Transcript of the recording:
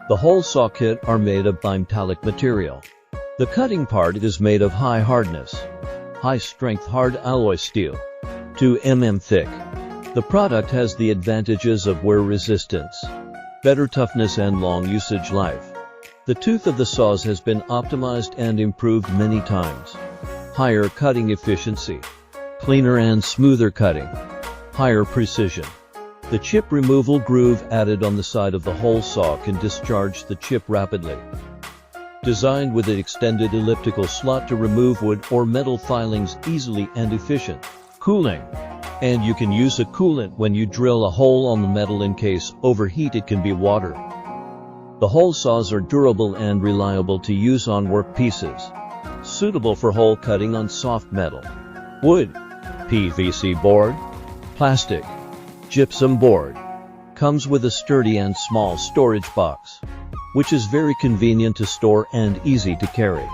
The whole saw kit are made of bimetallic material. The cutting part is made of high hardness, high strength hard alloy steel, 2 mm thick. The product has the advantages of wear resistance, better toughness and long usage life. The tooth of the saws has been optimized and improved many times. Higher cutting efficiency, cleaner and smoother cutting, higher precision. The chip removal groove added on the side of the whole saw can discharge the chip rapidly. Designed with an extended elliptical slot to remove wood or metal filings easily and efficient. Cooling. And you can use a coolant when you drill a hole on the metal in case overheat it can be water. The hole saws are durable and reliable to use on work pieces. Suitable for hole cutting on soft metal, wood, PVC board, plastic, gypsum board. Comes with a sturdy and small storage box, which is very convenient to store and easy to carry.